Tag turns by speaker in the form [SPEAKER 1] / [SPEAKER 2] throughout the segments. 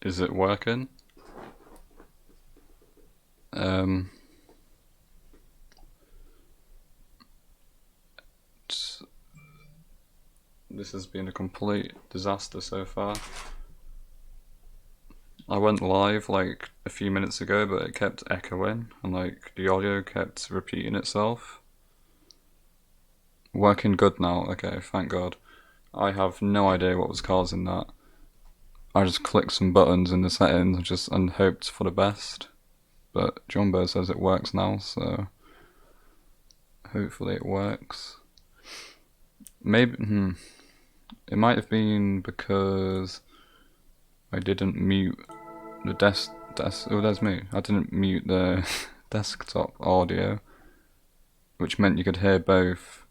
[SPEAKER 1] Is it working? This has been a complete disaster so far. I went live like a few minutes ago, but it kept echoing and like the audio kept repeating itself. Working good now, okay, thank God. I have no idea what was causing that. I just clicked some buttons in the settings and hoped for the best. But Jumbo says it works now, so hopefully it works. Maybe, it might have been because I didn't mute the oh, there's me. I didn't mute the desktop audio, which meant you could hear both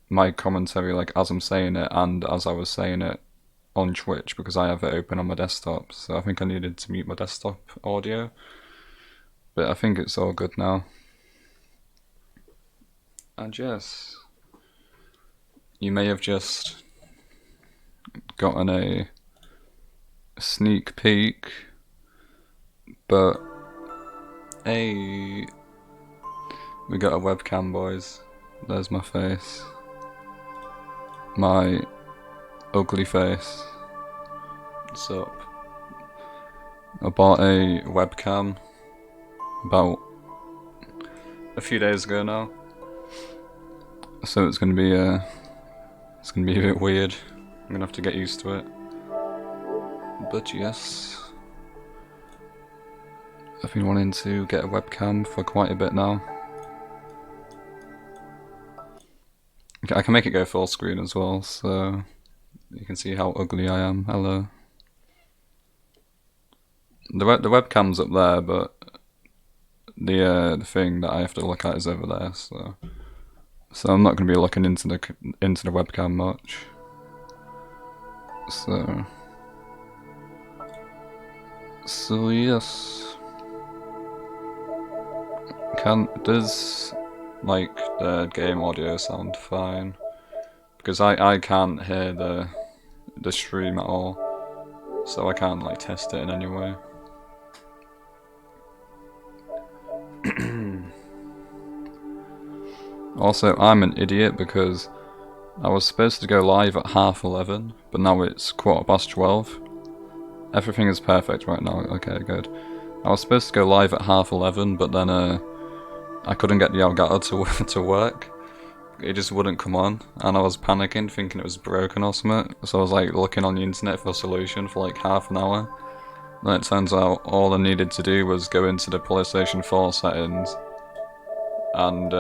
[SPEAKER 1] my commentary like as I'm saying it and as I was saying it on Twitch, because I have it open on my desktop. So I think I needed to mute my desktop audio, but I think it's all good now. And yes, you may have just gotten a sneak peek, but hey, we got a webcam, boys. There's my face, my ugly face. What's up? I bought a webcam about a few days ago now, so it's gonna be a bit weird. I'm gonna have to get used to it. But yes, I've been wanting to get a webcam for quite a bit now. I can make it go full screen as well, so you can see how ugly I am. Hello. The webcam's up there, but the thing that I have to look at is over there. So I'm not going to be looking into the webcam much. So yes. Does like the game audio sound fine? Because I can't hear the stream at all, so I can't like test it in any way. Also, I'm an idiot because I was supposed to go live at 11:30, but now it's 12:15. Everything is perfect right now. Okay, good. I was supposed to go live at 11:30, but then I couldn't get the Elgato to work. It just wouldn't come on, and I was panicking, thinking it was broken or something. So I was like looking on the internet for a solution for like half an hour. Then it turns out all I needed to do was go into the PlayStation 4 settings and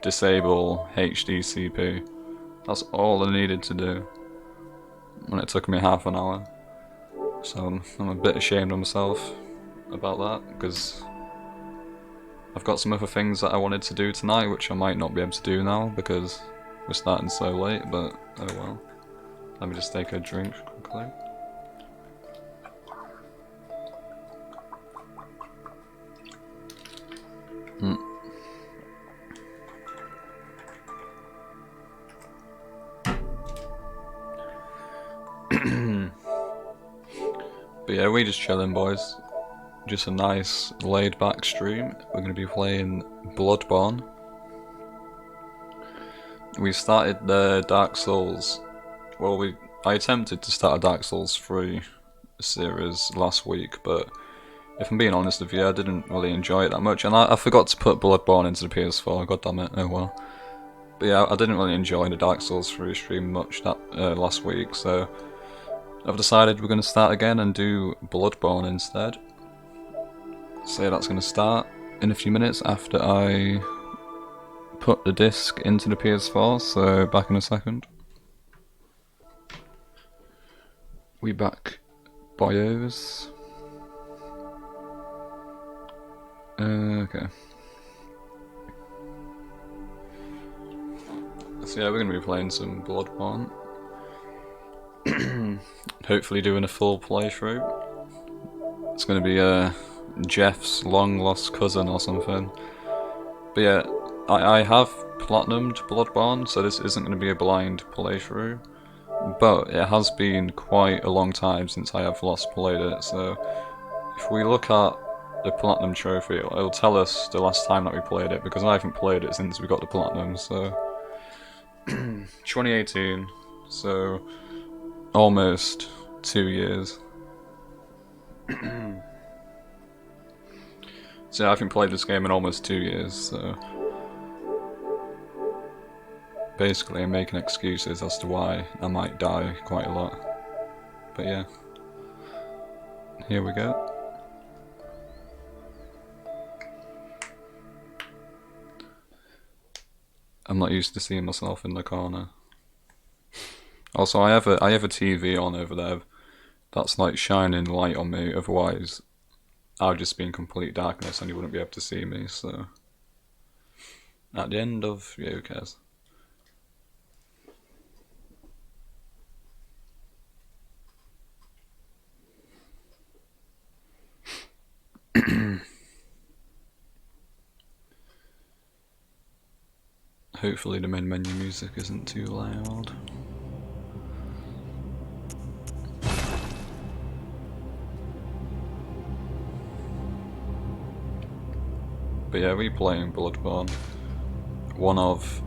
[SPEAKER 1] disable HDCP. That's all I needed to do, and it took me half an hour. So I'm a bit ashamed of myself about that, because I've got some other things that I wanted to do tonight, which I might not be able to do now because we're starting so late, but oh well. Let me just take a drink quickly. But yeah, we're just chilling, boys. Just a nice laid back stream. We're going to be playing Bloodborne. We started the Dark Souls. Well, I attempted to start a Dark Souls 3 series last week, but if I'm being honest with you, I didn't really enjoy it that much, and I forgot to put Bloodborne into the PS4, god damn it, oh well. But yeah, I didn't really enjoy the Dark Souls 3 stream much that last week, so I've decided we're going to start again and do Bloodborne instead. So that's going to start in a few minutes after I put the disc into the PS4, so back in a second. We back, boyos. Okay. So yeah, we're going to be playing some Bloodborne. Hopefully doing a full playthrough. It's going to be Geoff's long lost cousin or something. But yeah, I have platinumed Bloodborne, so this isn't going to be a blind playthrough. but it has been quite a long time since I have last played it, so if we look at the Platinum Trophy, it'll tell us the last time that we played it, because I haven't played it since we got the Platinum, so 2018, so almost 2 years. So I haven't played this game in almost 2 years, so basically I'm making excuses as to why I might die quite a lot. But yeah, here we go. I'm not used to seeing myself in the corner. Also, I have a TV on over there that's like shining light on me, otherwise I'll just be in complete darkness and you wouldn't be able to see me, so at the end of, yeah, who cares. Hopefully the main menu music isn't too loud. But yeah, we're playing Bloodborne. One of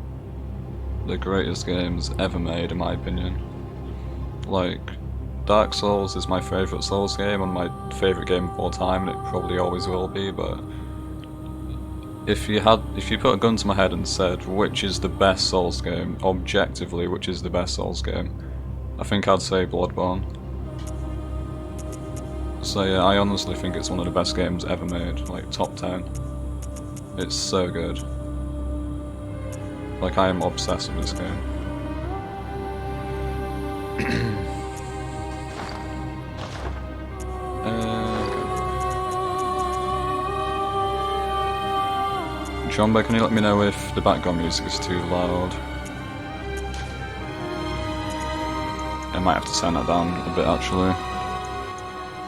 [SPEAKER 1] the greatest games ever made, in my opinion. Like, Dark Souls is my favourite Souls game and my favourite game of all time, and it probably always will be, but if you put a gun to my head and said which is the best Souls game, objectively which is the best Souls game, I think I'd say Bloodborne. So yeah, I honestly think it's one of the best games ever made, like top 10. It's so good. Like, I am obsessed with this game. Jumbo, can you let me know if the background music is too loud? I might have to turn that down a bit actually.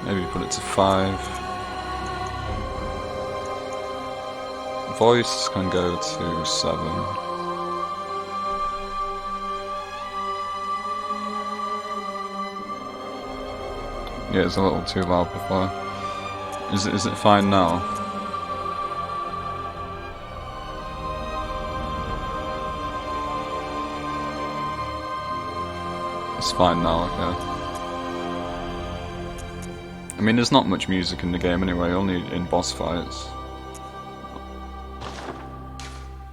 [SPEAKER 1] Maybe put it to 5. Voice can go to 7. Yeah, it's a little too loud before. Is it fine now? It's fine now, okay. I mean, there's not much music in the game anyway, only in boss fights.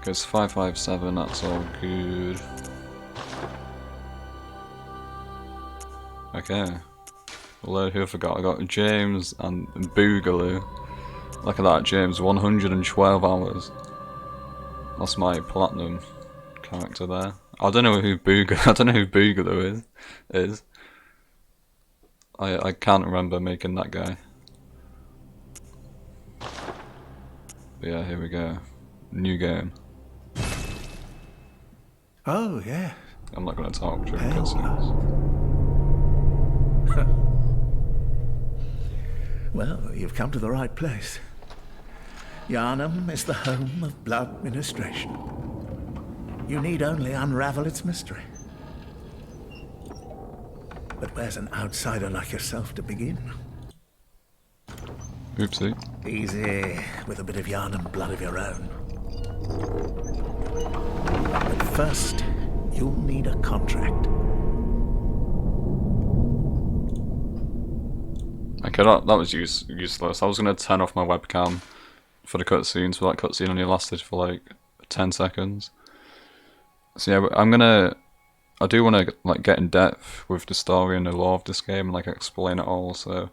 [SPEAKER 1] Okay, it's 557, that's all good. Okay. Well, who I forgot? I got James and Boogaloo. Look at that, James, 112 hours. That's my platinum character there. I don't know who Boogaloo is. I can't remember making that guy. But yeah, here we go. New game.
[SPEAKER 2] Oh, yeah.
[SPEAKER 1] I'm not going to talk during cutscenes.
[SPEAKER 2] Well, you've come to the right place. Yharnam is the home of blood administration. You need only unravel its mystery. But where's an outsider like yourself to begin?
[SPEAKER 1] Oopsie.
[SPEAKER 2] Easy, with a bit of Yharnam blood of your own. But first, you'll need a contract.
[SPEAKER 1] Okay, that was useless. I was going to turn off my webcam for the cutscenes, but that cutscene only lasted for like 10 seconds. So yeah, I do want to like get in depth with the story and the lore of this game and like explain it all, so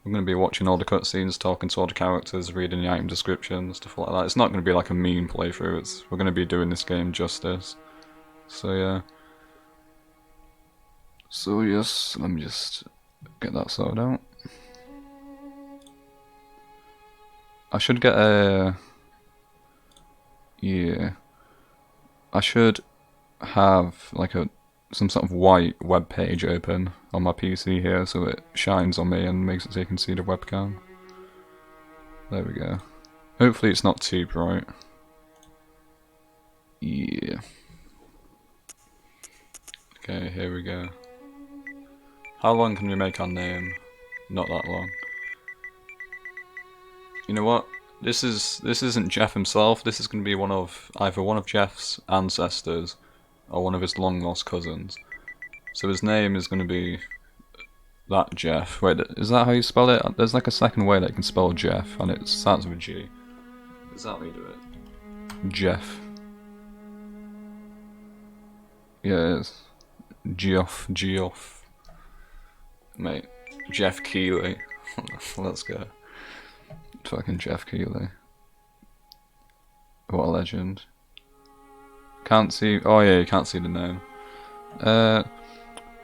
[SPEAKER 1] I'm going to be watching all the cutscenes, talking to all the characters, reading the item descriptions, stuff like that. It's not going to be like a mean playthrough, we're going to be doing this game justice. So yeah. So yes, let me just get that sorted out. I should get a... Yeah. I should have like some sort of white web page open on my PC here so it shines on me and makes it so you can see the webcam. There we go. Hopefully it's not too bright. Yeah. Okay, here we go. How long can we make our name? Not that long. You know what? This isn't Geoff himself. This is going to be either one of Geoff's ancestors or one of his long lost cousins. So his name is going to be that Geoff. Wait, is that how you spell it? There's like a second way that you can spell Geoff, and it starts with a G. Is that how you do it? Geoff. Yeah, it is. Geoff. Mate, Geoff Keighley. Let's go. Fucking Geoff Keighley. What a legend. Can't see. Oh yeah, you can't see the name.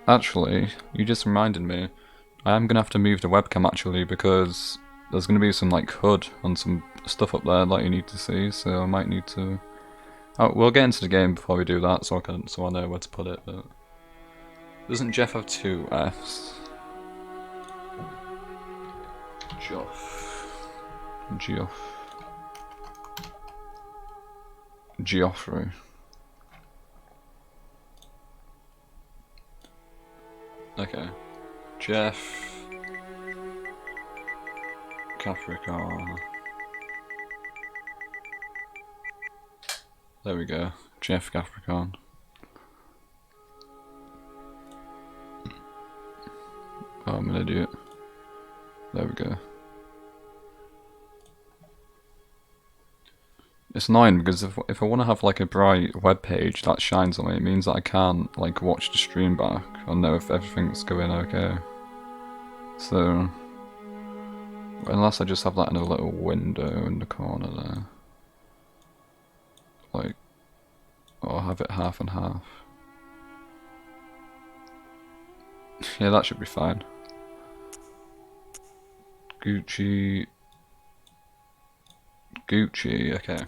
[SPEAKER 1] Actually, you just reminded me. I am gonna have to move the webcam actually because there's gonna be some like HUD and some stuff up there that you need to see. So I might need to. Oh, we'll get into the game before we do that, so I know where to put it. But doesn't Geoff have two Fs? Geoffrey. Okay. Geoff Capricorn. There we go. Geoff Capricorn. Oh, I'm an idiot. There we go. It's annoying because if I want to have like a bright web page that shines on me, it means that I can't like watch the stream back and know if everything's going okay. So unless I just have that in a little window in the corner there, like, or have it half and half. Yeah, that should be fine. Gucci, okay.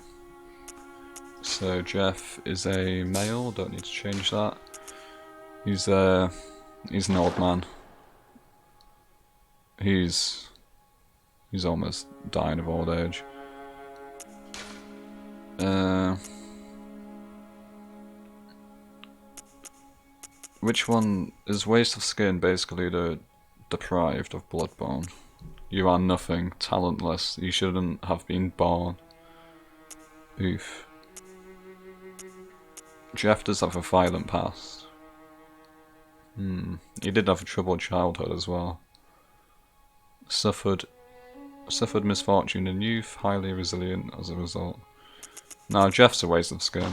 [SPEAKER 1] So Geoff is a male, don't need to change that. He's an old man. He's almost dying of old age. Which one is waste of skin basically the deprived of Bloodborne? You are nothing, talentless, you shouldn't have been born. Oof. Geoff does have a violent past. He did have a troubled childhood as well. Suffered misfortune in youth, highly resilient as a result. Now Geoff's a waste of skin.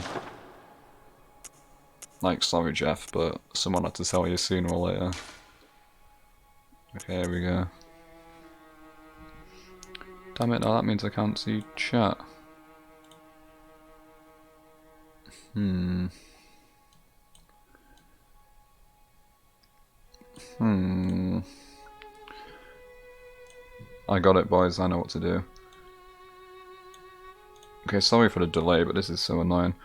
[SPEAKER 1] Like, sorry Geoff, but someone had to tell you sooner or later. Okay, here we go. Damn it, now that means I can't see chat. I got it, boys, I know what to do. Okay, sorry for the delay, but this is so annoying.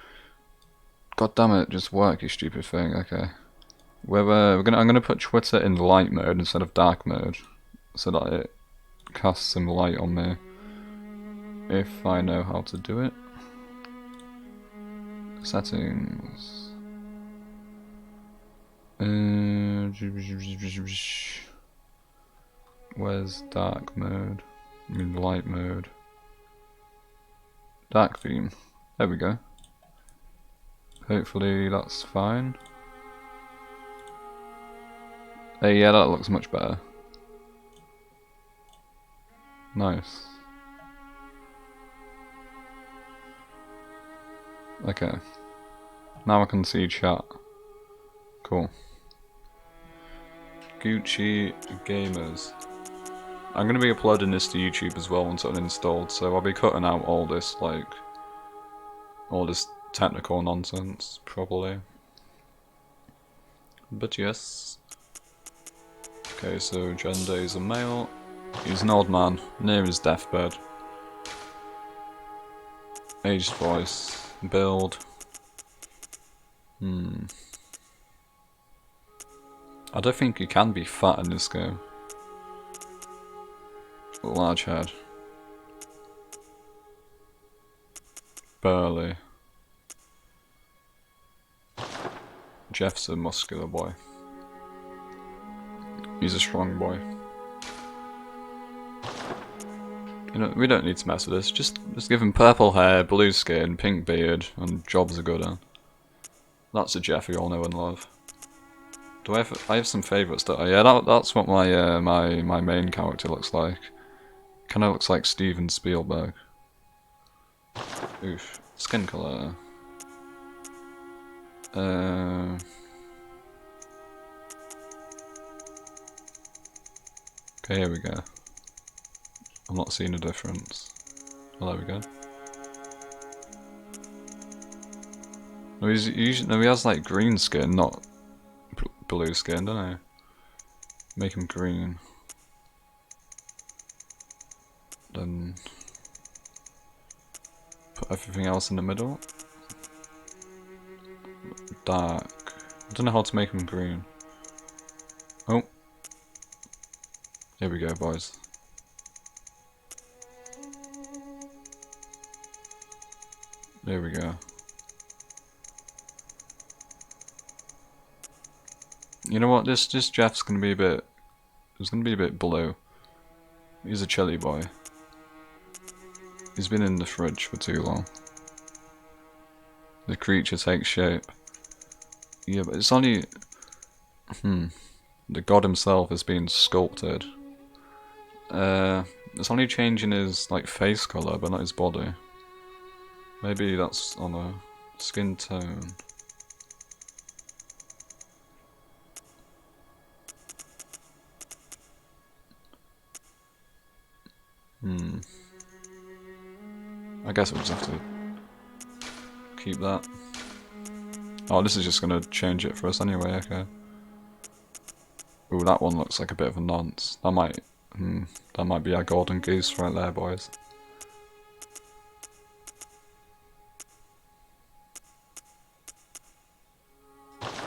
[SPEAKER 1] God damn it, just work, you stupid thing. Okay. I'm gonna put Twitter in light mode instead of dark mode, so that it casts some light on me. If I know how to do it. Settings. Where's dark mode? I mean light mode. Dark theme. There we go. Hopefully that's fine. Hey, yeah, that looks much better. Nice. Okay. Now I can see chat. Cool. Gucci Gamers. I'm going to be uploading this to YouTube as well once it's installed, so I'll be cutting out all this, like, all this technical nonsense, probably. But yes. Okay, so gender is a male. He's an old man. Name is Deathbed. Aged voice. Build. I don't think you can be fat in this game. Large head. Burly. Geoff's a muscular boy. He's a strong boy. You know, we don't need to mess with this. Just give him purple hair, blue skin, pink beard, and jobs are good, huh? That's a Geoff we all know and love. Do I have some favourites that yeah, that's what my my main character looks like. Kinda looks like Steven Spielberg. Oof. Skin colour. Okay, here we go. I'm not seeing a difference. Oh, there we go. No, he has like green skin, not blue skin, don't he? Make him green. Then put everything else in the middle. Dark. I don't know how to make him green. Oh. Here we go, boys. There we go. You know what? This Geoff's gonna be a bit. It's gonna be a bit blue. He's a chilly boy. He's been in the fridge for too long. The creature takes shape. Yeah, but it's only. The god himself is being sculpted. It's only changing his like face color, but not his body. Maybe that's on a skin tone. I guess we'll just have to keep that. Oh, this is just gonna change it for us anyway, okay. Ooh, that one looks like a bit of a nonce. That might be our golden goose right there, boys.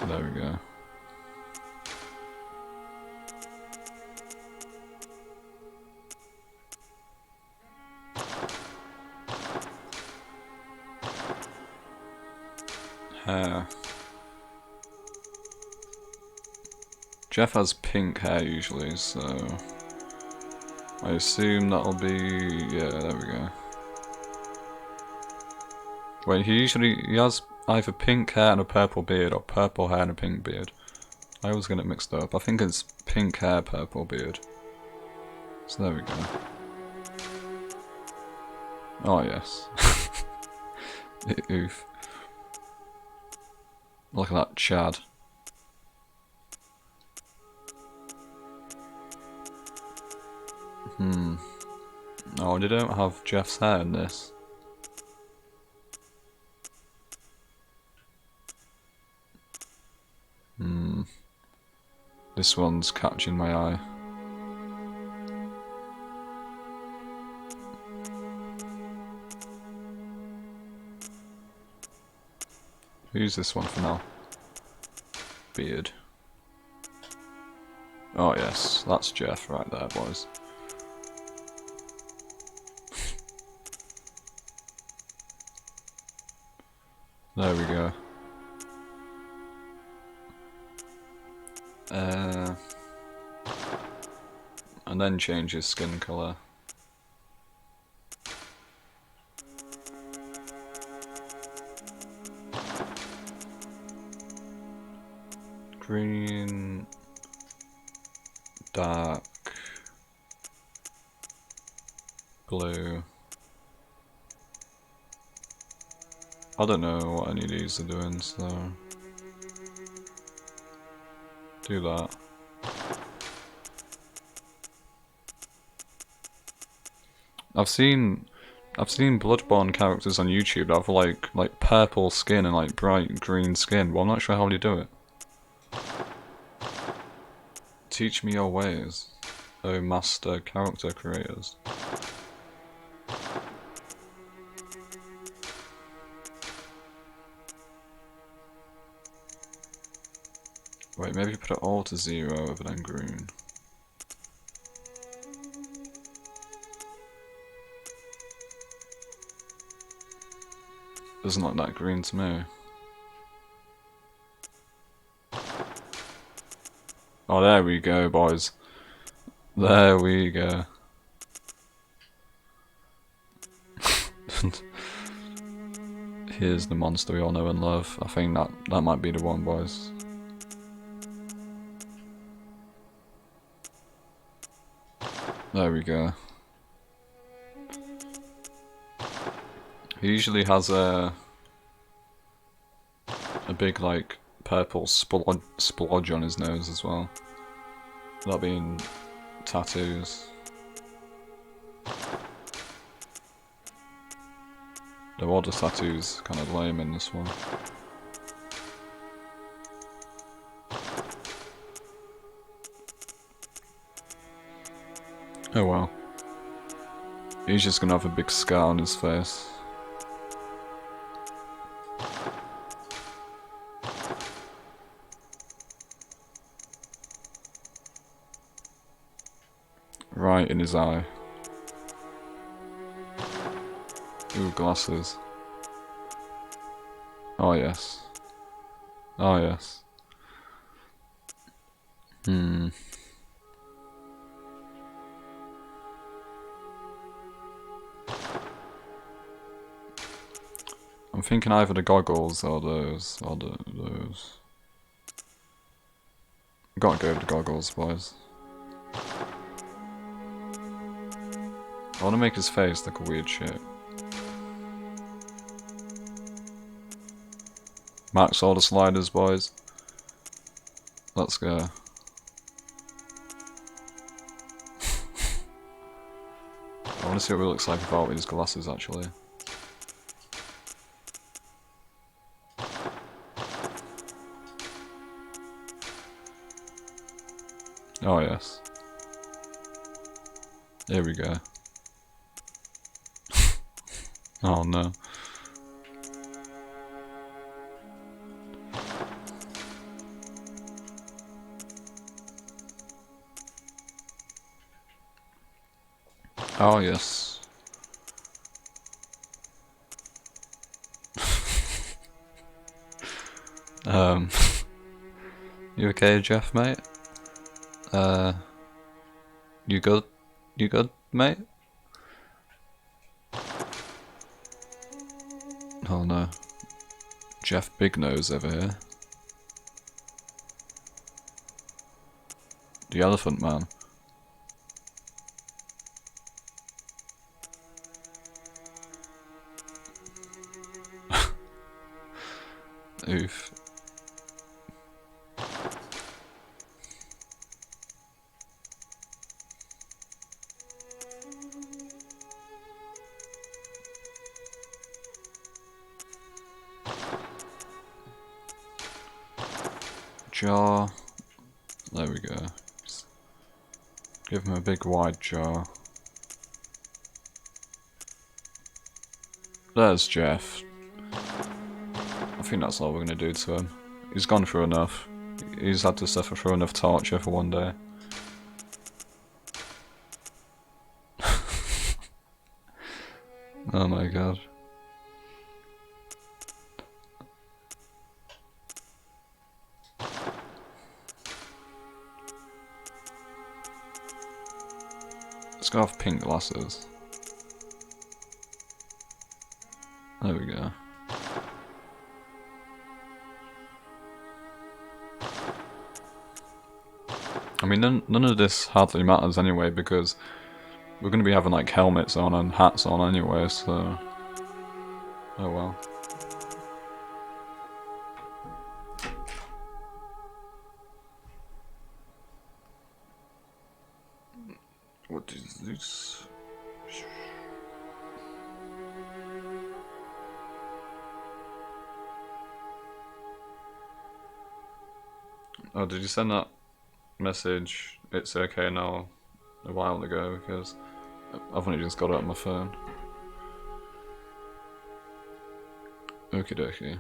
[SPEAKER 1] There we go. Hair. Geoff has pink hair usually, so I assume that'll be, yeah, there we go. Wait, he has either pink hair and a purple beard, or purple hair and a pink beard. I always get it mixed up. I think it's pink hair, purple beard. So there we go. Oh yes. Oof. Look at that Chad. Oh, they don't have Geoff's hair in this. This one's catching my eye. Who's this one for now? Beard. Oh yes, that's Geoff right there, boys. There we go. And then change his skin colour. Green, dark, blue. I don't know what any of these are doing, so do that. I've seen Bloodborne characters on YouTube that have like purple skin and like bright green skin, but I'm not sure how they do it. Teach me your ways, O master character creators. Wait, maybe put it all to 0 over then green. Doesn't look that green to me. Oh, there we go, boys. There we go. Here's the monster we all know and love. I think that might be the one, boys. There we go. He usually has a big, like, purple splodge on his nose as well. That being tattoos. The other tattoos kind of lame in this one. Oh well. He's just gonna have a big scar on his face. Right in his eye. Ooh, glasses. Oh yes. Oh yes. I'm thinking either the goggles or those, or those. Gotta go with the goggles, boys. I wanna make his face look a weird shape. Max all the sliders, boys. Let's go. I wanna see what it looks like without his glasses, actually. Oh yes. Here we go. Oh no. Oh yes. You okay, Geoff, mate? You good? You good, mate? Oh no. Geoff Big Nose over here. The Elephant Man. Oof. Jaw. There we go. Just give him a big wide jaw. There's Geoff. I think that's all we're gonna do to him. He's gone through enough. He's had to suffer through enough torture for one day. Oh my god. Let's go have pink glasses. There we go. I mean, none of this hardly matters anyway, because we're going to be having like helmets on and hats on anyway, so... Oh well. What is this? Oh, did you send that message, it's okay now, a while ago? Because I've only just got it on my phone. Okie dokie.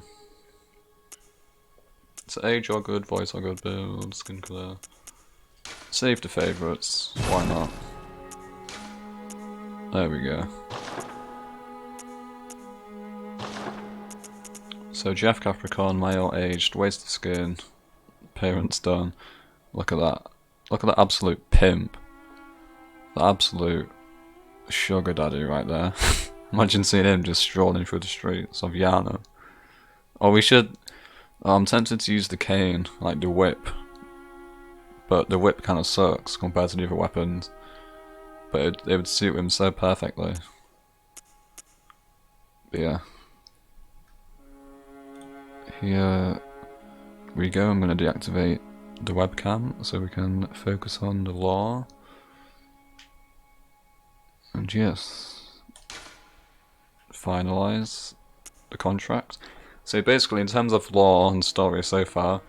[SPEAKER 1] So age all good, voice all good, build, skin colour. Save the favourites, why not? There we go. So Geoff Capricorn, male, aged, waist of skin, parents done. Look at that. Look at that absolute pimp. The absolute sugar daddy right there. Imagine seeing him just strolling through the streets of Yharnam. Or we should... I'm tempted to use the cane, like the whip. But the whip kind of sucks compared to the other weapons. But it would suit him so perfectly. But yeah. Here we go. I'm going to deactivate the webcam so we can focus on the lore. And yes, finalize the contract. So basically, in terms of lore and story so far,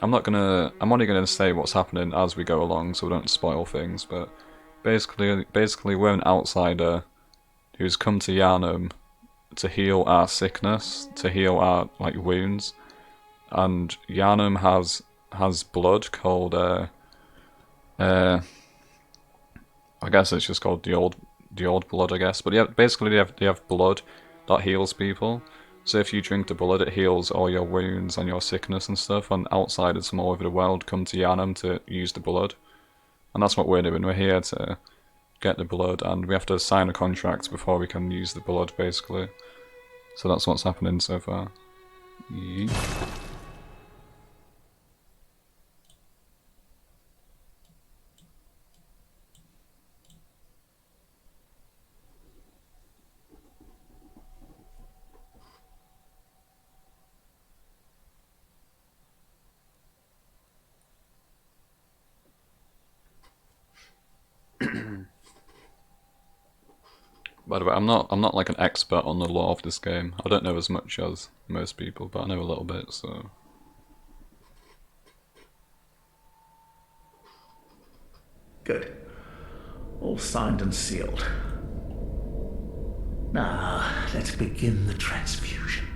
[SPEAKER 1] I'm only gonna say what's happening as we go along, so we don't spoil things. But basically, we're an outsider who's come to Yharnam to heal our sickness, to heal our wounds, and Yharnam has blood called I guess it's just called the old blood, I guess. But yeah, basically they have blood that heals people. So if you drink the blood, it heals all your wounds and your sickness and stuff. And outsiders from all over the world come to Yharnam to use the blood, and that's what we're doing. We're here to get the blood, and we have to sign a contract before we can use the blood, basically. So that's what's happening so far. Yeet. By the way, I'm not like an expert on the lore of this game. I don't know as much as most people, but I know a little bit, so.
[SPEAKER 2] Good. All signed and sealed. Now, let's begin the transfusion.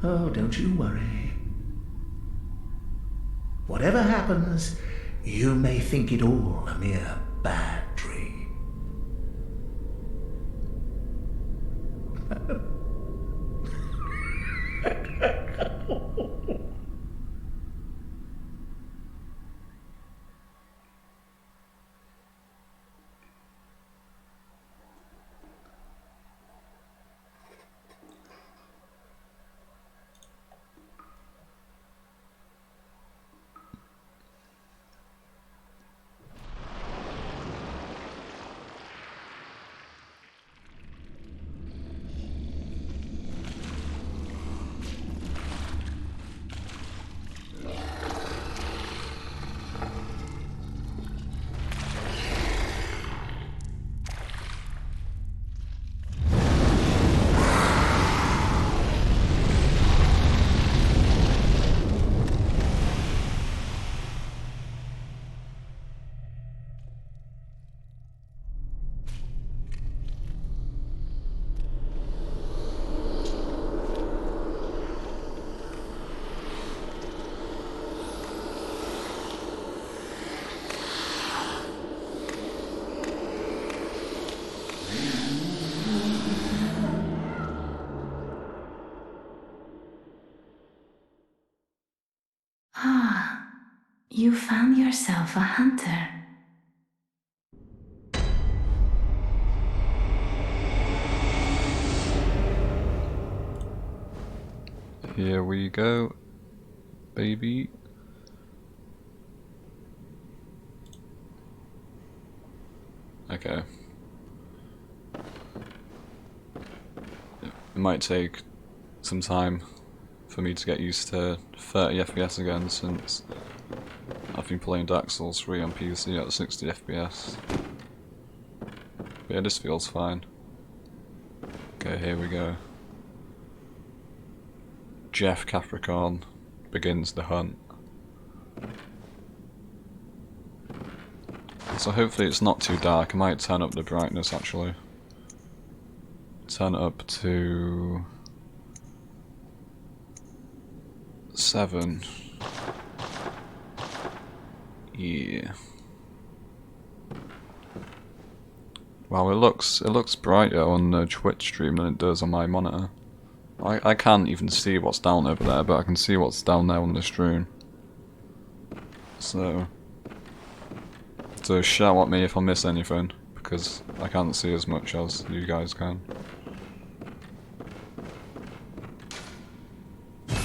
[SPEAKER 2] Oh, don't you worry. Whatever happens, you may think it all a mere bad dream.
[SPEAKER 3] You found yourself a hunter.
[SPEAKER 1] Here we go, baby. Okay. It might take some time for me to get used to 30 FPS again, since I've been playing Dark Souls 3 on PC at 60 FPS. But yeah, this feels fine. Okay, here we go. Geoff Capricorn begins the hunt. So hopefully it's not too dark. I might turn up the brightness actually. Turn it up to 7. Yeah. Wow, it looks brighter on the Twitch stream than it does on my monitor. I can't even see what's down over there, but I can see what's down there on the stream. So shout at me if I miss anything, because I can't see as much as you guys can.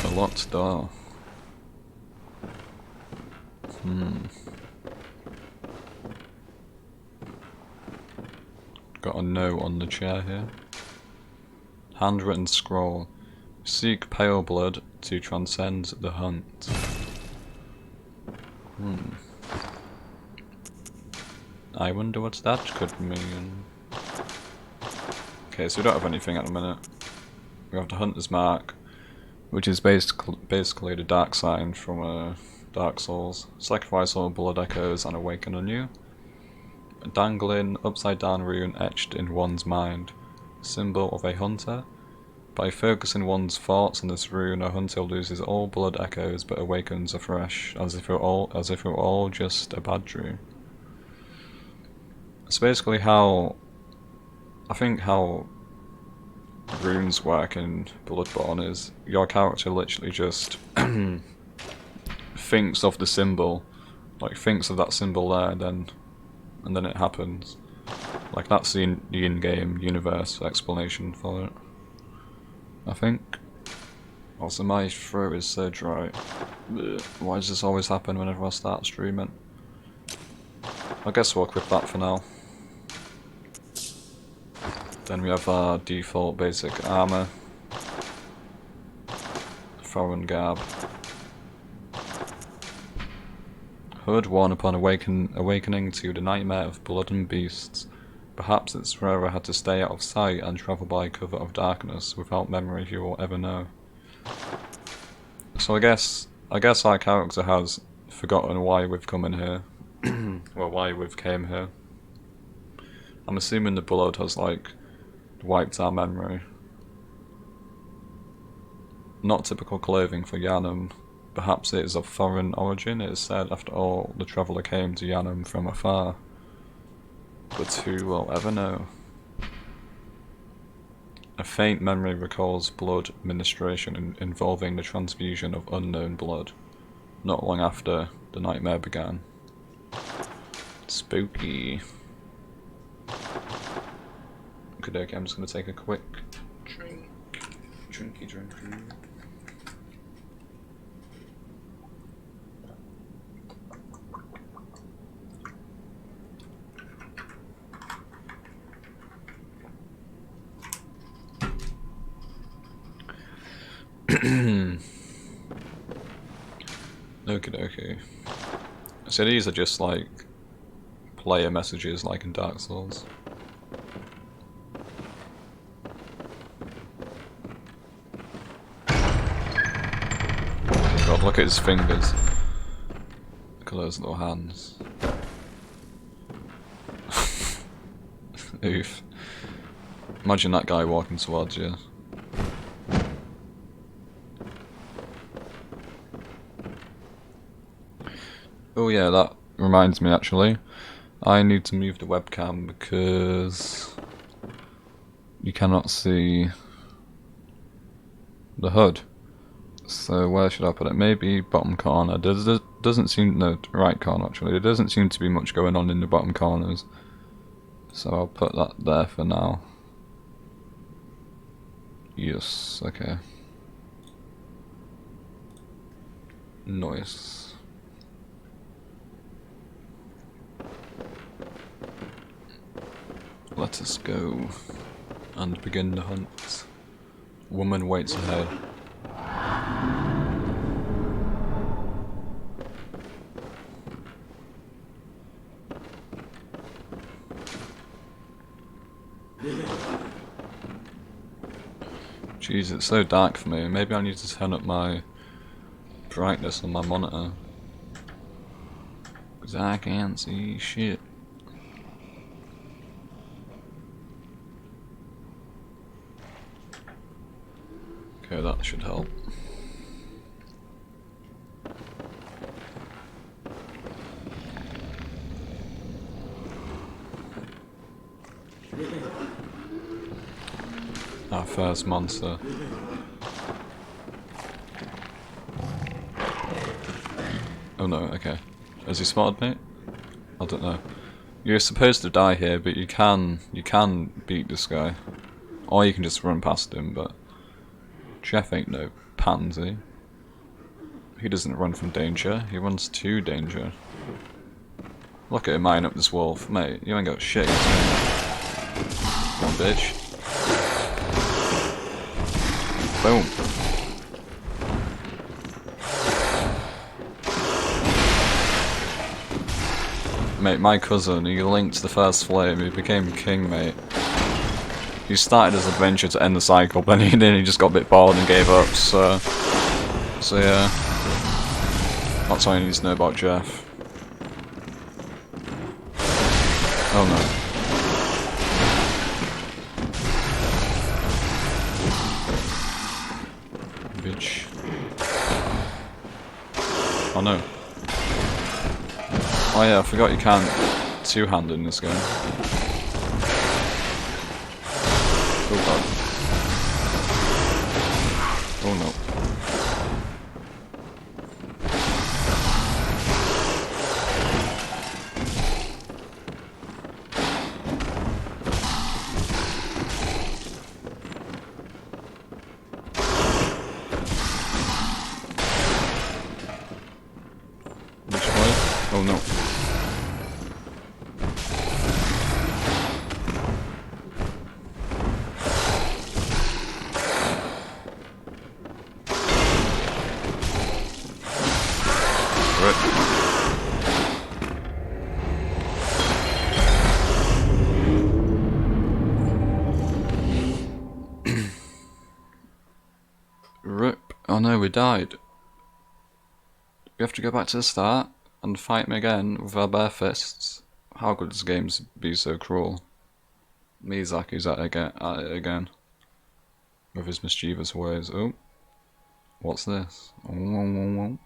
[SPEAKER 1] A locked door. Got a note on the chair here. Handwritten scroll. Seek pale blood to transcend the hunt. I wonder what that could mean. Okay, so we don't have anything at the minute. We have the Hunter's Mark, which is basically the dark sign from Dark Souls. Sacrifice all blood echoes and awaken anew. A dangling, upside down rune etched in one's mind. Symbol of a hunter. By focusing one's thoughts on this rune, a hunter loses all blood echoes but awakens afresh, as if it were all just a bad dream. It's basically how runes work in Bloodborne is your character literally just thinks of the symbol, like thinks of that symbol there, and then it happens. Like that's the in-game universe explanation for it, I think. Also, my throat is so dry. Ugh. Why does this always happen whenever I start streaming? I guess we'll equip that for now. Then we have our default basic armor. Foreign garb. Hood worn upon awakening to the nightmare of blood and beasts. Perhaps its wearer had to stay out of sight and travel by cover of darkness. Without memory, he will ever know. So I guess our character has forgotten why we've come in here. Well, why we've came here. I'm assuming the blood has like wiped our memory. Not typical clothing for Yharnam. Perhaps it is of foreign origin. It is said, after all, the traveller came to Yharnam from afar. But who will ever know? A faint memory recalls blood ministration involving the transfusion of unknown blood, not long after the nightmare began. Spooky. Okay, I'm just going to take a quick drink. Drinky. Okay. So these are just like player messages like in Dark Souls. God, look at his fingers. Look at those little hands. Oof. Imagine that guy walking towards you. Oh yeah, that reminds me actually. I need to move the webcam because you cannot see the HUD. So where should I put it? Maybe bottom corner. Doesn't seem, no, right corner actually. There doesn't seem to be much going on in the bottom corners. So I'll put that there for now. Yes, okay. Nice. Let us go and begin the hunt. Woman waits ahead. Jeez, it's so dark for me. Maybe I need to turn up my brightness on my monitor, because I can't see shit. Okay, that should help. Our first monster. Oh no, okay. Has he spotted me? I don't know. You're supposed to die here, but you can beat this guy. Or you can just run past him, but Geoff ain't no pansy. He doesn't run from danger, he runs to danger. Look at him eyeing up this wolf. Mate, you ain't got shit. Come on, bitch. Boom. Mate, my cousin, he linked the first flame, he became king, mate. He started his adventure to end the cycle, but then he just got a bit bored and gave up, so yeah. That's all you need to know about Geoff. Oh no. Bitch. Oh no. Oh yeah, I forgot you can't two-hand in this game. Oh god. Oh no. Which way? Oh no. Rip. Oh no, we died. We have to go back to the start and fight him again with our bare fists. How could this game be so cruel? Miyazaki's at it again. With his mischievous ways. Oh. What's this? Oh.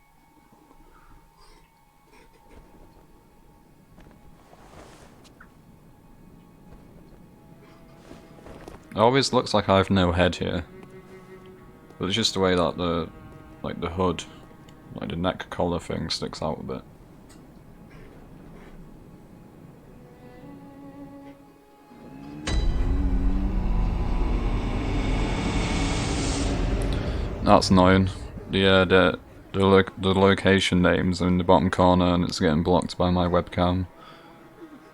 [SPEAKER 1] It always looks like I have no head here. But it's just the way that the hood, like the neck collar thing sticks out a bit. That's annoying. The location names are in the bottom corner and it's getting blocked by my webcam.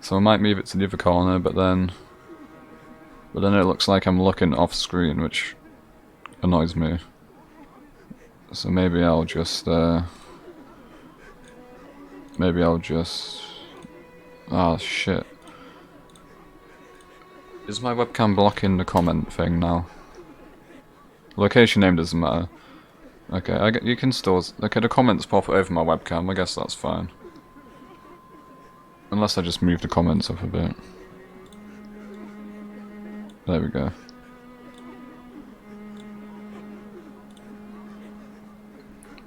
[SPEAKER 1] So I might move it to the other corner, but then it looks like I'm looking off screen, which annoys me. So maybe I'll just ah shit. Is my webcam blocking the comment thing now? Location name doesn't matter. Okay, you can still. Okay, the comments pop over my webcam. I guess that's fine. Unless I just move the comments up a bit. There we go.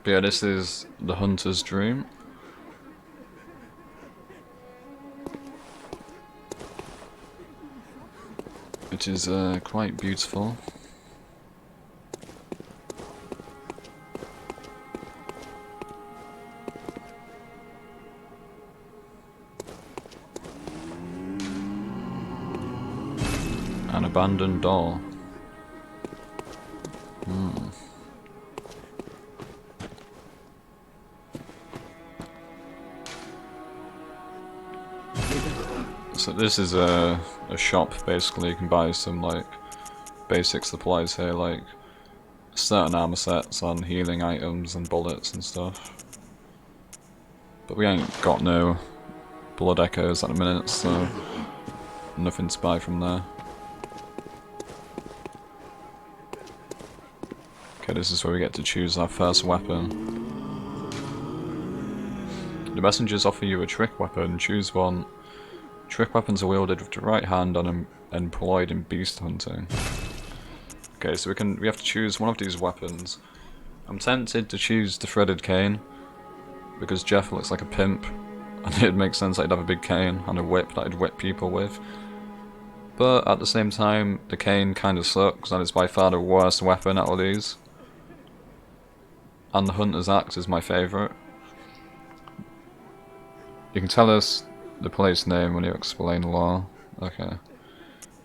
[SPEAKER 1] But yeah, this is the Hunter's Dream. It is quite beautiful. An abandoned door. So this is a shop, basically. You can buy some like basic supplies here, like certain armor sets and healing items and bullets and stuff. But we ain't got no blood echoes at the minute, so nothing to buy from there. Okay, this is where we get to choose our first weapon. The messengers offer you a trick weapon. Choose one. Trick weapons are wielded with the right hand and employed in beast hunting. Okay, so we have to choose one of these weapons. I'm tempted to choose the threaded cane because Geoff looks like a pimp, and it'd make sense that he'd have a big cane and a whip that he'd whip people with. But at the same time, the cane kind of sucks, and it's by far the worst weapon out of these. And the Hunter's Axe is my favourite. You can tell us the place name when you explain lore. Okay.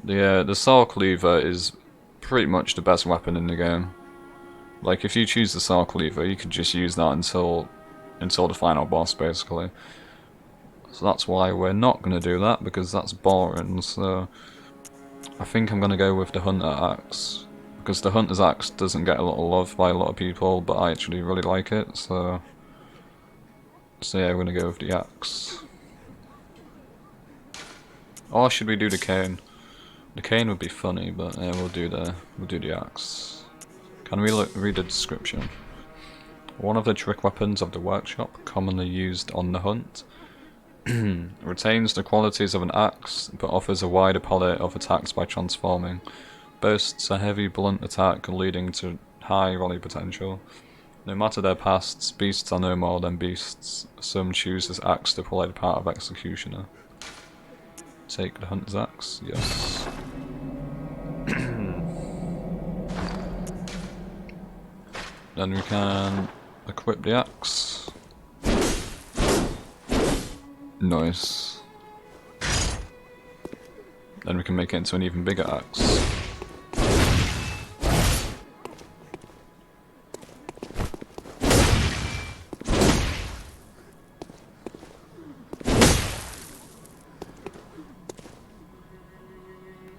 [SPEAKER 1] The Saw Cleaver is pretty much the best weapon in the game. Like, if you choose the Saw Cleaver, you can just use that until the final boss, basically. So that's why we're not going to do that, because that's boring. So I think I'm going to go with the Hunter Axe, because the Hunter's Axe doesn't get a lot of love by a lot of people, but I actually really like it. So yeah, we're going to go with the Axe. Or should we do the cane? The cane would be funny, but yeah, we'll do the Axe. Can we read the description? One of the trick weapons of the workshop, commonly used on the hunt. Retains the qualities of an axe, but offers a wider palette of attacks by transforming. Boasts a heavy, blunt attack leading to high rally potential. No matter their pasts, beasts are no more than beasts. Some choose this axe to play the part of executioner. Take the hunter's axe? Yes. Then we can equip the axe. Nice. Then we can make it into an even bigger axe.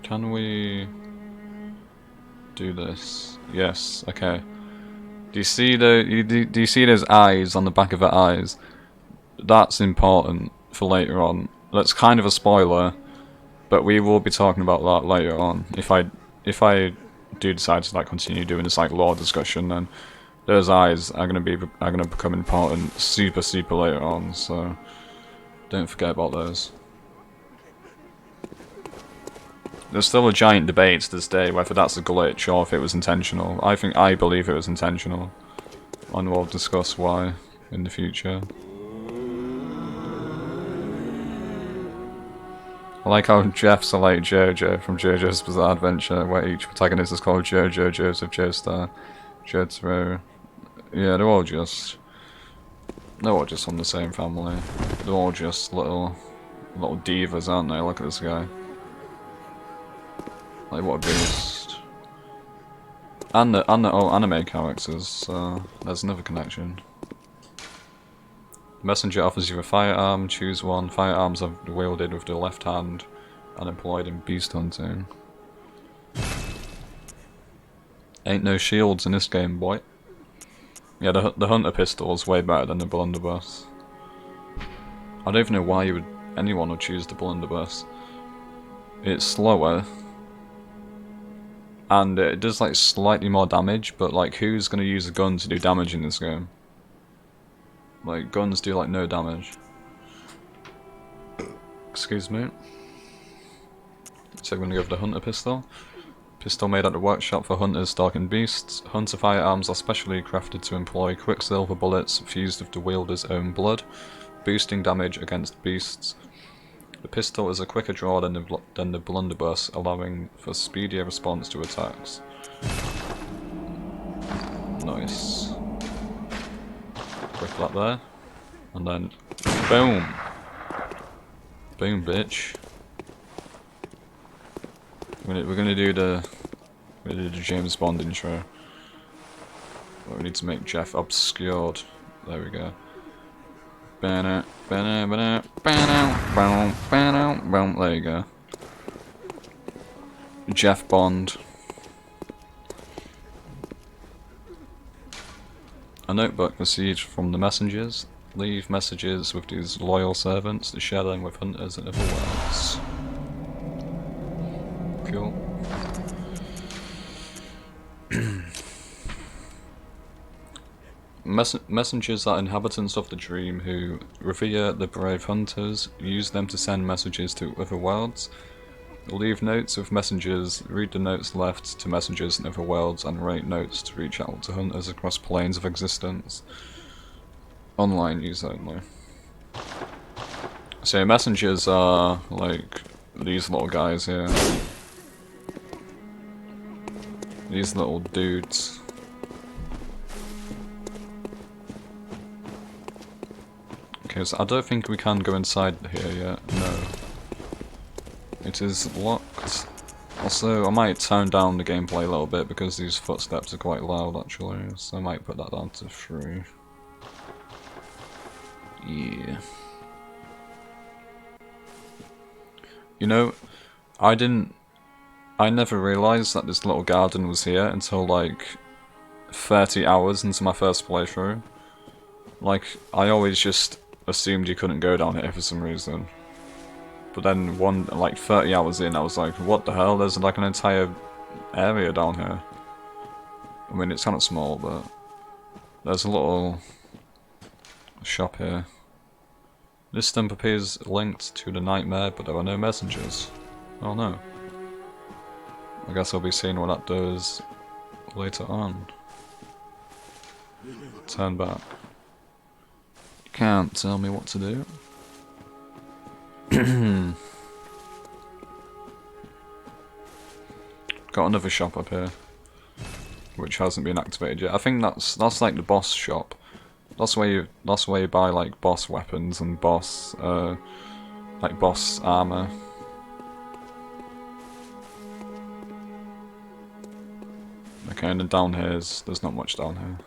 [SPEAKER 1] Can we do this? Yes, okay. Do you see do you see those eyes on the back of her eyes? That's important for later on. That's kind of a spoiler, but we will be talking about that later on. If I do decide to like continue doing this like lore discussion, then those eyes are gonna become important super later on. So don't forget about those. There's still a giant debate to this day whether that's a glitch or if it was intentional. I believe it was intentional, and we'll discuss why in the future. I like how Geoff's like Jojo from JoJo's Bizarre Adventure, where each protagonist is called Jojo, Joseph, Joestar, Jotaro. Yeah, they're all just from the same family. They're all just little divas, aren't they? Look at this guy. Like, what a beast. And the anime characters, so there's another connection. The messenger offers you a firearm, choose one. Firearms are wielded with the left hand and employed in beast hunting. Ain't no shields in this game, boy. Yeah, the hunter pistol is way better than the blunderbuss. I don't even know why anyone would choose the blunderbuss. It's slower. And it does like slightly more damage, but like who's gonna use a gun to do damage in this game? Like guns do like no damage. Excuse me. So we're gonna go for the hunter pistol. Pistol made at the workshop for hunters stalking beasts. Hunter firearms are specially crafted to employ quicksilver bullets fused with the wielder's own blood, boosting damage against beasts. The pistol is a quicker draw than the blunderbuss, allowing for speedier response to attacks. Nice. Quick that there. And then, boom! Boom, bitch. We're gonna do the James Bond intro. But we need to make Geoff obscured. There we go. There you go. Geoff Bond. A notebook received from the messengers. Leave messages with these loyal servants to share them with hunters in other worlds. Cool. Messengers are inhabitants of the dream who revere the brave hunters, use them to send messages to other worlds. Leave notes with messengers, read the notes left to messengers in other worlds, and write notes to reach out to hunters across planes of existence. Online use only. So messengers are like these little guys here. These little dudes. Okay, so I don't think we can go inside here yet. No. It is locked. Also, I might tone down the gameplay a little bit because these footsteps are quite loud actually, so I might put that down to 3. Yeah. You know, I never realised that this little garden was here until like 30 hours into my first playthrough. Like, I always just assumed you couldn't go down here for some reason. But then like 30 hours in, I was like, what the hell? There's like an entire area down here. I mean, it's kind of small, but there's a little shop here. This stump appears linked to the nightmare, but there are no messengers. Oh no. I guess I'll be seeing what that does later on. Turn back. You can't tell me what to do. Got another shop up here, which hasn't been activated yet. I think that's like the boss shop. That's where you buy like boss weapons and boss boss armor. Okay, and then down here there's not much down here.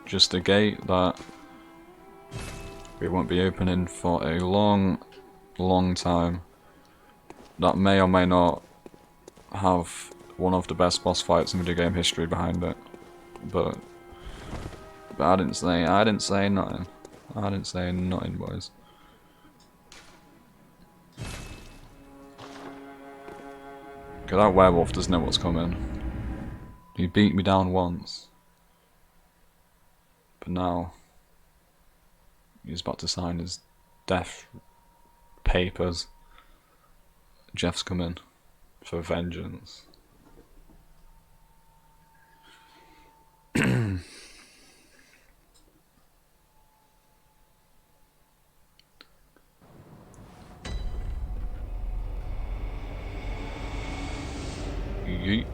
[SPEAKER 1] Just a gate that we won't be opening for a long time. That may or may not have one of the best boss fights in video game history behind it. But I didn't say nothing. I didn't say nothing, boys. Okay, that werewolf doesn't know what's coming. He beat me down once. But now he's about to sign his death papers. Geoff's coming for vengeance. Yeet.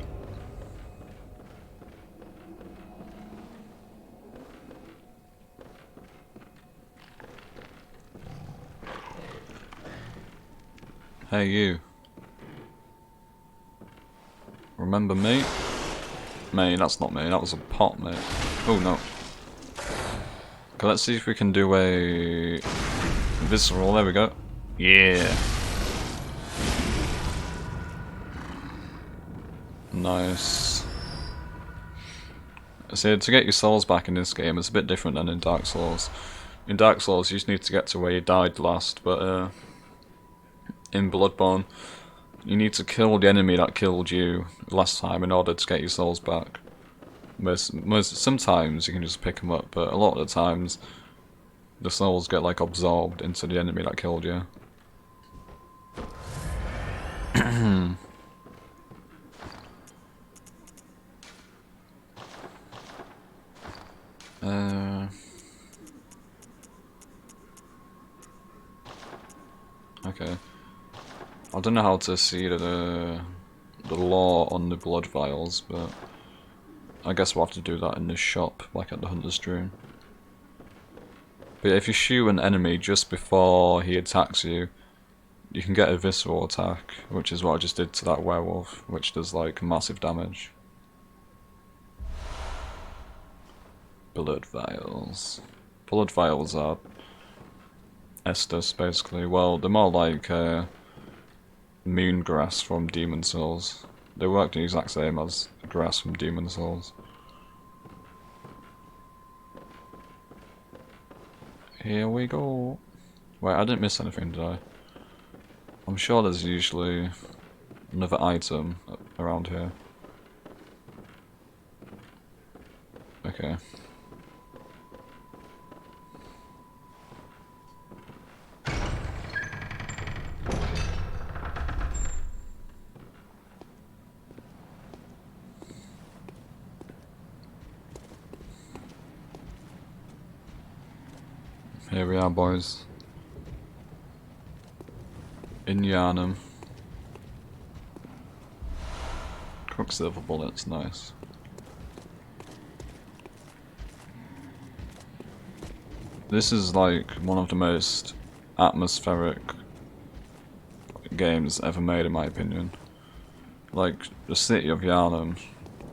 [SPEAKER 1] Hey you. Remember me? Mate, that's not me, that was a pot, mate. Oh no. Okay, let's see if we can do a visceral, there we go. Yeah. Nice. So to get your souls back in this game, it's a bit different than in Dark Souls. In Dark Souls, you just need to get to where you died last, but in Bloodborne, you need to kill the enemy that killed you last time in order to get your souls back. Sometimes you can just pick them up, but a lot of the times, the souls get like absorbed into the enemy that killed you. Okay. I don't know how to see the lore on the blood vials, but I guess we'll have to do that in the shop, like at the Hunter's Dream. But if you shoot an enemy just before he attacks you, you can get a visceral attack, which is what I just did to that werewolf, which does like massive damage. Blood vials. Blood vials are Estus, basically. Well, they're more like moon grass from Demon Souls. They work the exact same as grass from Demon Souls. Here we go. Wait, I didn't miss anything, did I? I'm sure there's usually another item around here. Okay. Here we are, boys. In Yharnam. Quicksilver bullets, nice. This is like one of the most atmospheric games ever made in my opinion. Like the city of Yharnam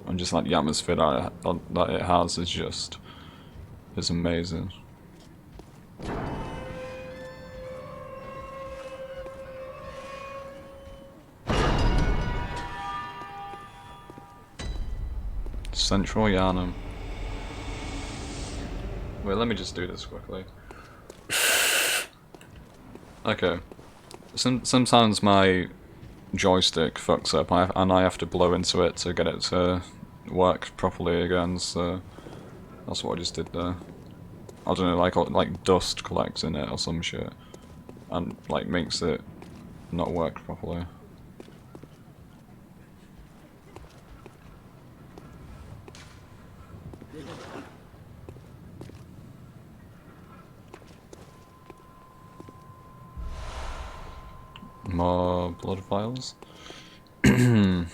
[SPEAKER 1] and just like the atmosphere that it has is amazing. Central Yharnam. Wait, let me just do this quickly. Okay. Sometimes my joystick fucks up and I have to blow into it to get it to work properly again, so that's what I just did there. I don't know, like dust collects in it or some shit and like makes it not work properly. More blood vials. I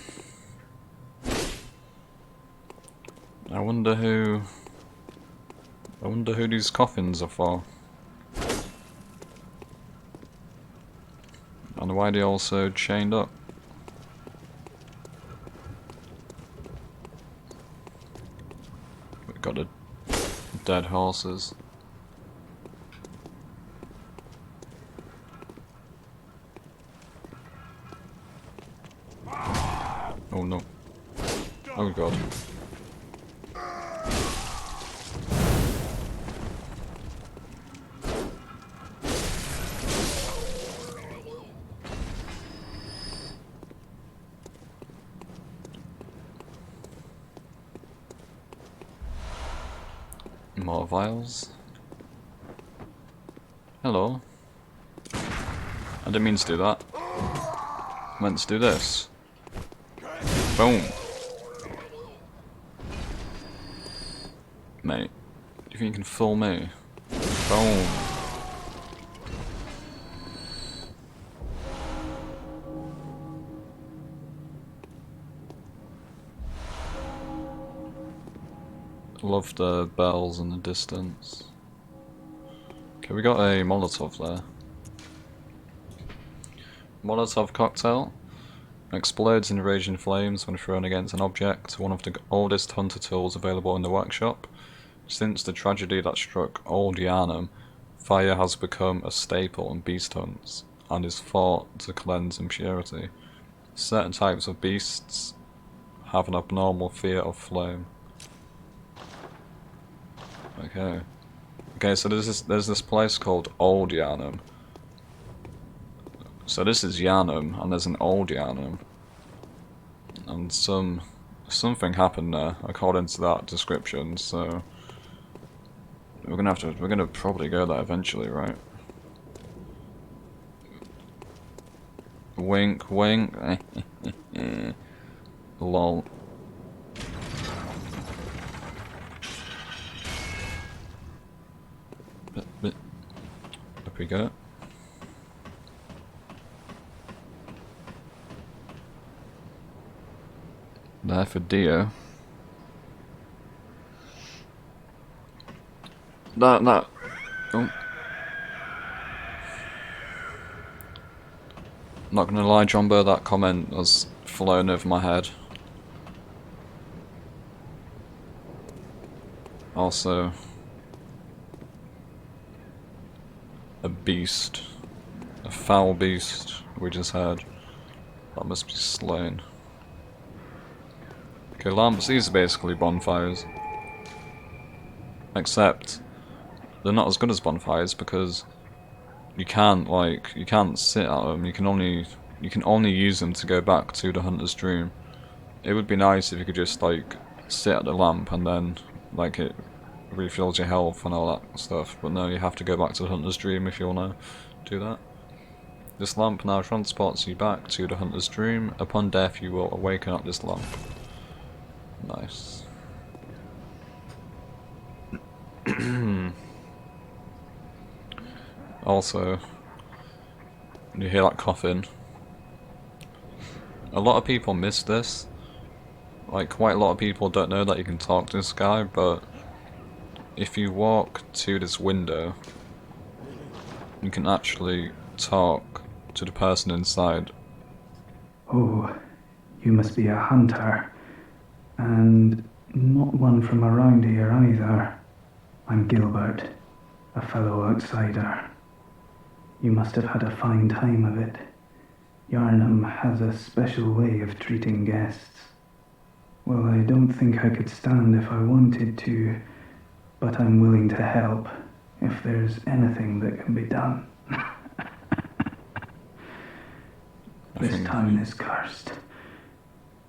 [SPEAKER 1] wonder who these coffins are for. And why they also chained up. We've got the dead horses. Oh no. Oh god. More vials. Hello. I didn't mean to do that. I meant to do this. Boom. Mate, do you think you can fool me? Boom. Love the bells in the distance. Okay, we got a Molotov there. Molotov cocktail. Explodes in raging flames when thrown against an object, one of the oldest hunter tools available in the workshop. Since the tragedy that struck old Yharnam, fire has become a staple in beast hunts, and is thought to cleanse impurity. Certain types of beasts have an abnormal fear of flame. Okay. Okay, so there's this place called Old Yharnam. So this is Yharnam, and there's an Old Yharnam. And something happened there, according to that description, so we're gonna probably go there eventually, right? Wink wink. Lol. Up we go. There for Dio. That. Oh. Not gonna lie, Jumbo, that comment has flown over my head. Also, a beast. A foul beast we just had. That must be slain. Okay, lamps, these are basically bonfires. Except, they're not as good as bonfires because you can't sit at them, you can only use them to go back to the Hunter's Dream. It would be nice if you could just like sit at the lamp and then like it refills your health and all that stuff, but no, you have to go back to the Hunter's Dream if you wanna do that. This lamp now transports you back to the Hunter's Dream. Upon death you will awaken at this lamp. Nice. Also, you hear that coffin. A lot of people miss this. Like, quite a lot of people don't know that you can talk to this guy, but if you walk to this window, you can actually talk to the person inside.
[SPEAKER 4] Oh, you must be a hunter. And not one from around here either. I'm Gilbert, a fellow outsider. You must have had a fine time of it. Yharnam has a special way of treating guests. Well, I don't think I could stand if I wanted to, but I'm willing to help if there's anything that can be done. This town is cursed.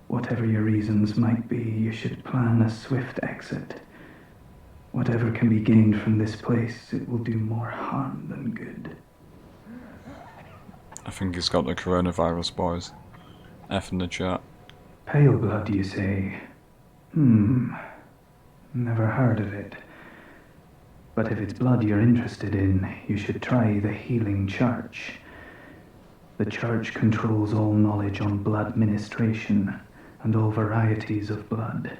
[SPEAKER 4] Whatever your reasons might be, you should plan a swift exit. Whatever can be gained from this place, it will do more harm than good.
[SPEAKER 1] I think he's got the coronavirus, boys. F in the chat.
[SPEAKER 4] Pale blood, you say? Never heard of it. But if it's blood you're interested in, you should try the Healing Church. The church controls all knowledge on blood ministration and all varieties of blood.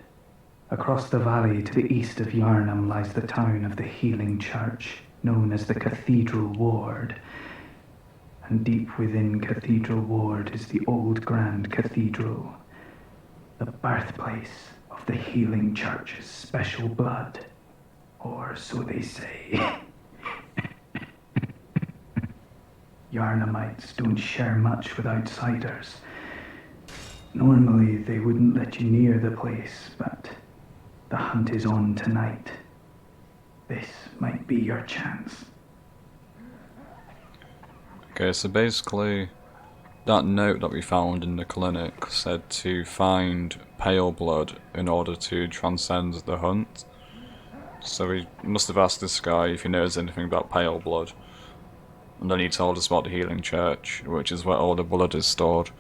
[SPEAKER 4] Across the valley to the east of Yharnam lies the town of the Healing Church, known as the Cathedral Ward. And deep within Cathedral Ward is the old Grand Cathedral, the birthplace of the Healing Church's special blood, or so they say. Yharnamites don't share much with outsiders. Normally they wouldn't let you near the place, but the hunt is on tonight. This might be your chance.
[SPEAKER 1] Okay, so basically, that note that we found in the clinic said to find pale blood in order to transcend the hunt. So we must have asked this guy if he knows anything about pale blood. And then he told us about the Healing Church, which is where all the blood is stored.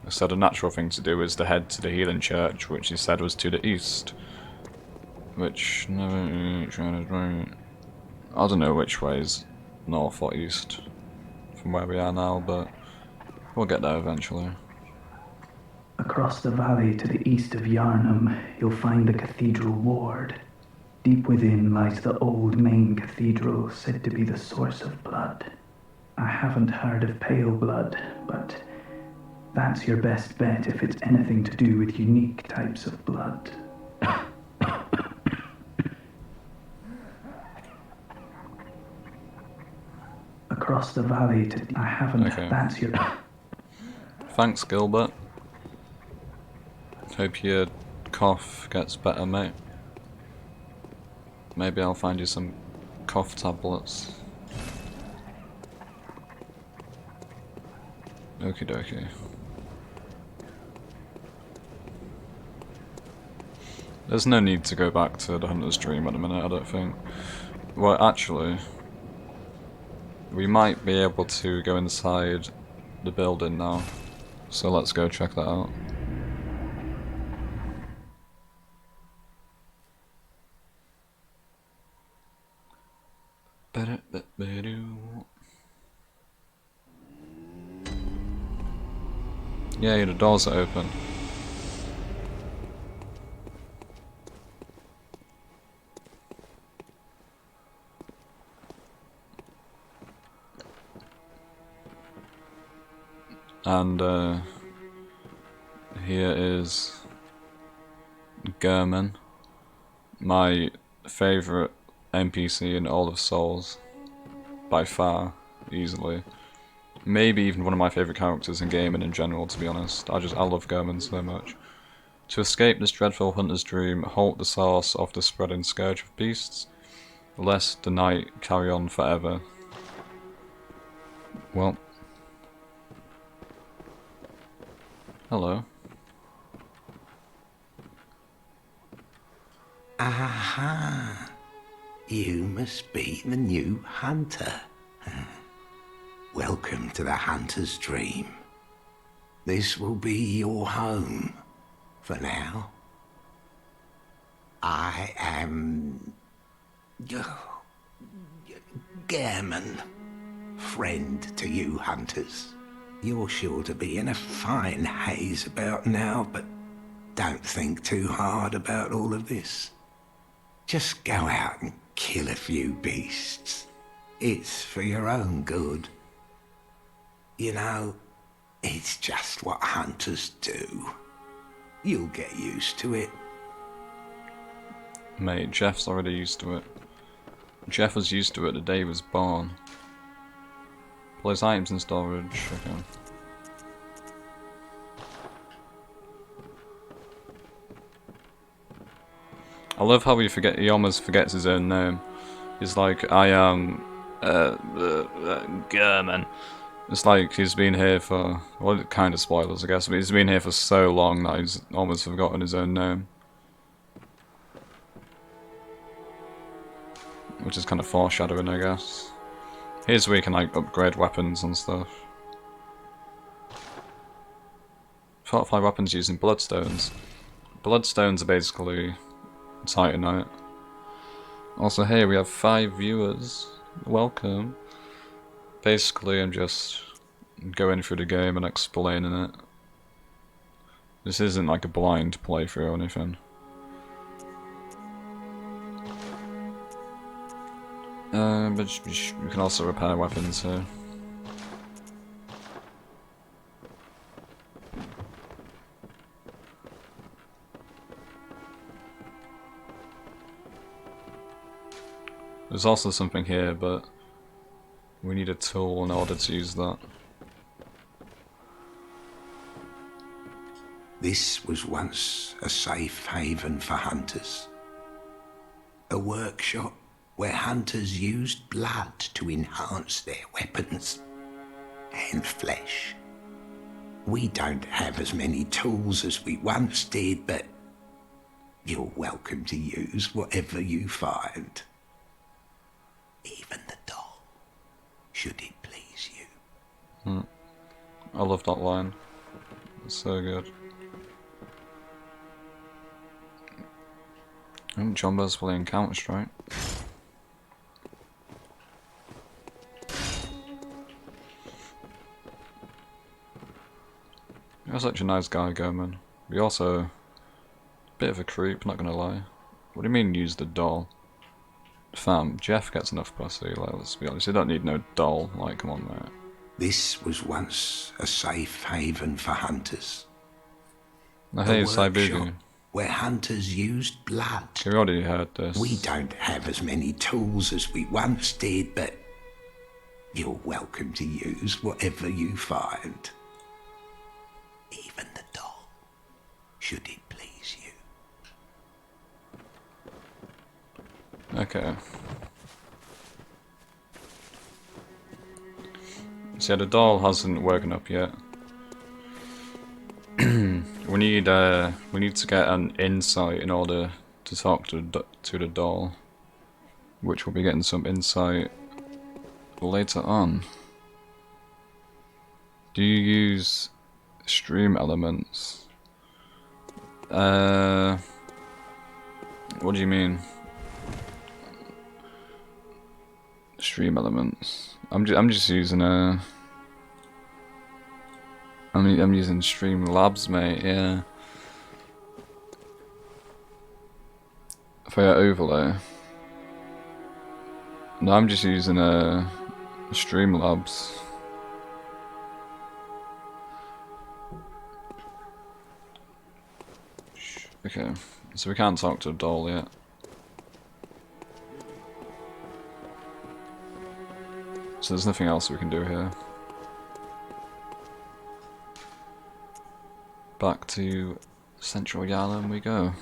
[SPEAKER 1] So the natural thing to do is to head to the Healing Church, which he said was to the east. Which, I don't know which way is north or east from where we are now, but we'll get there eventually.
[SPEAKER 4] Across the valley to the east of Yharnam, you'll find the Cathedral Ward. Deep within lies the old main cathedral, said to be the source of blood. I haven't heard of pale blood, but that's your best bet if it's anything to do with unique types of blood. Across the valley to... I haven't...
[SPEAKER 1] Okay.
[SPEAKER 4] That's your...
[SPEAKER 1] Thanks, Gilbert. Hope your cough gets better, mate. Maybe I'll find you some cough tablets. Okie dokie. There's no need to go back to the Hunter's Dream at the minute, I don't think. Well, actually, we might be able to go inside the building now. So let's go check that out. Yay, the doors are open. And here is Gehrman, my favourite NPC in all of Souls, by far, easily. Maybe even one of my favourite characters in gaming in general, to be honest. I love Gehrman so much. To escape this dreadful hunter's dream, halt the source of the spreading scourge of beasts, lest the night carry on forever. Well. Hello.
[SPEAKER 5] Aha! You must be the new hunter. Welcome to the Hunter's Dream. This will be your home for now. I am... Gehrman, friend to you hunters. You're sure to be in a fine haze about now, but don't think too hard about all of this. Just go out and kill a few beasts. It's for your own good. You know, it's just what hunters do. You'll get used to it.
[SPEAKER 1] Mate, Geoff's already used to it. Geoff was used to it the day he was born. Place items in storage, okay. I love how he almost forgets his own name. He's like, I am German. It's like he's been here for, well, kind of spoilers I guess, but he's been here for so long that he's almost forgotten his own name. Which is kind of foreshadowing, I guess. Here's where you can like upgrade weapons and stuff. Fortify weapons using bloodstones. Bloodstones are basically Titanite. Also here we have 5 viewers. Welcome. Basically I'm just going through the game and explaining it. This isn't like a blind playthrough or anything. But we can also repair weapons here. There's also something here, but we need a tool in order to use that.
[SPEAKER 5] This was once a safe haven for hunters. A workshop where hunters used blood to enhance their weapons and flesh. We don't have as many tools as we once did, but you're welcome to use whatever you find. Even the doll, should it please you.
[SPEAKER 1] I love that line. It's so good. Jumbo's playing Counter-Strike. You're such a nice guy, Goman. You're also a bit of a creep, not gonna lie. What do you mean use the doll? Fam, Geoff gets enough pussy, like, let's be honest. You don't need no doll, like, come on, mate.
[SPEAKER 5] This was once a safe haven for hunters.
[SPEAKER 1] I hate Saibugu.
[SPEAKER 5] Workshop where hunters used blood.
[SPEAKER 1] We already heard this.
[SPEAKER 5] We don't have as many tools as we once did, but you're welcome to use whatever you find. Even the doll, should it please you.
[SPEAKER 1] Okay. So yeah, the doll hasn't woken up yet. we need to get an insight in order to talk to the doll, which we'll be getting some insight later on. Do you use stream elements? What do you mean? Stream elements. I'm just using I'm using Streamlabs, mate. Yeah. For your overlay. No, I'm just using Streamlabs. Okay, so we can't talk to a doll yet. So there's nothing else we can do here. Back to Central Yharnam we go.